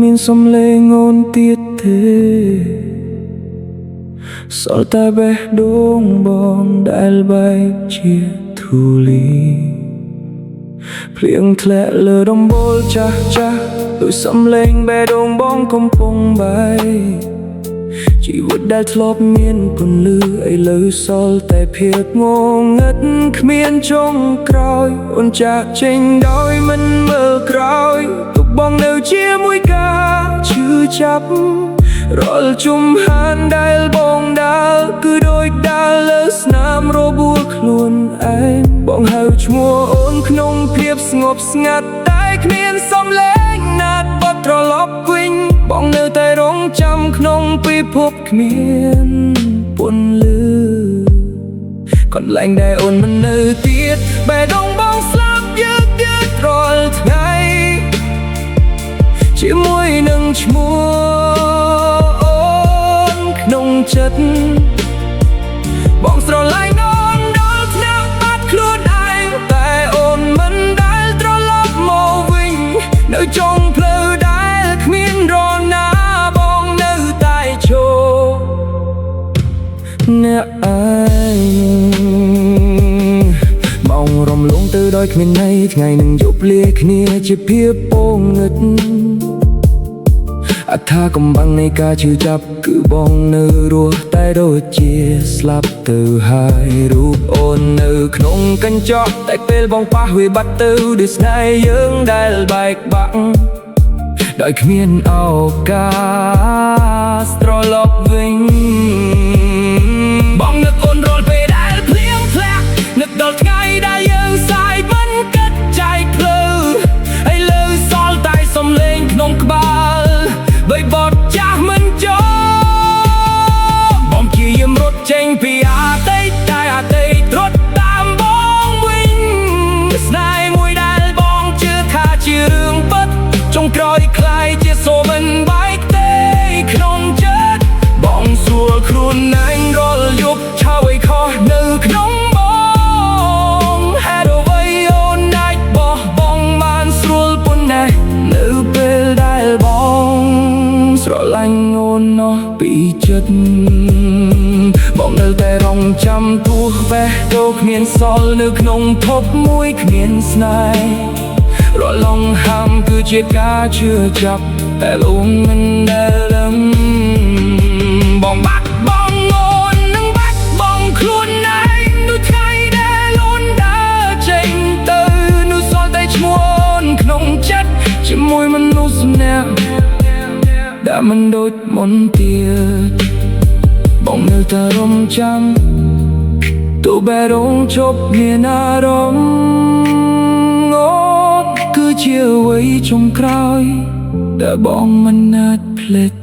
មានសំឡេងអូនទៀតទេសល់តែបេះដូងបងដែលបែកជាធូលីភ្លៀងធ្លាក់លើដំបូលចាស់ចាស់ដោយសំឡេងបេះដូងបងកំពុងបែកជីវិតដែលធ្លាប់មានពន្លឺឥឡូវសល់តែភាពងងឹតគ្មានចុងក្រោយអូនចាក់ចេញដោយមិនមើលក្រោយទុកបងនៅជាមួយការឈឺចាប់រាល់ជុំហានដែលបងដើរគឺដូចដើរលើស្នាមរបួសខ្លួនឯងបងហៅឈ្មោះអូនក្នុងភាពស្ងប់ស្ងាត់តែគ្មានសំឡេងណាត់បត់ត្រឡប់វិញបងនៅតែរងចាំក្នុងពិភពគ្មានពន្លឺកន្លែងដែលអូនមិននៅទៀតបេះដូងបងស្លាប់យឺតរាល់ថ្ងៃជាមួយនឹងឈ្មោះអូនក្នុងចិត្តបងស្រឡាញ់អូនដល់ថ្នាក់បាត់ខ្លួនឯងតែអូនមិនដែលត្រឡប់មកវិញនៅចុងផ្លូវដែលគ្មានរណាបងនៅតែឈរអ្នកឯងបងរំលងទៅដោយគ្មានន័យថ្ងៃនឹងយប់លាគ្នាជាភាពពងងឹតអថាកំបាំងនៃការឈឺចាប់គឺបងនៅរស់តែដូចជាស្លាប់ទៅហើយរូបអូននៅក្នុងកញ្ចក់តែពេលបងប៉ះវាបាត់ទៅដោយស្នេហ៍យើងដែលបែកបាក់ដោយគ្មានឱកាសត្រឡប់វិញបងនឹកអូនរាល់ពេលដែលភ្លៀងធ្លាក់នឹកដល់ថ្ងៃដែលយើងសាយមិនគិតចែកផ្លូវឥឡូវសល់តែសំឡេងក្នុងក្បាលដោយបទចាស់មិនចប់បងព្យាយាមរត់ចេញពីអតីតតែអតីតរត់តាមបងវិញស្នេហ៍មួយដែលបងជឿថាជារឿងពិតចុងក្រោយคล้ายជាសូមិនបែកទេក្នុងចិត្តបងសួរខ្លួនឯងរាល់យប់ឆាវឲ្យខុសនៅក្នុងបងហេតុអ្វីអូនអាចបោះបង់បានស្រួលប៉ុណ្ណេះនៅពេលដែលបងស្រឡាញ់អូននោះពីចិត្តបងនៅតែរងចាំទោះបេះដូងគ្មានសល់នៅក្នុងភពមួយគ្មានស្នេហ៍រលងហាមគឺជាការជឿចាប់តែអូនមិនដែលដឹងបងបាត់បង់អូននឹងបាត់បង់ខ្លួនឯងដូចថ្ងៃដែលអូនដើរចេញទៅនោះសល់តែឈ្មោះអូនក្នុងចិត្តជាមួយមនុស្សម្នាក់ដែលមិនដូចមុនទៀតបងនៅតែរំចាំទោះបេះដូងជប់មានអារម្មណ៍អូនគឺជាអ្វីចុងក្រោយដែលបងមិនអាចភ្លេច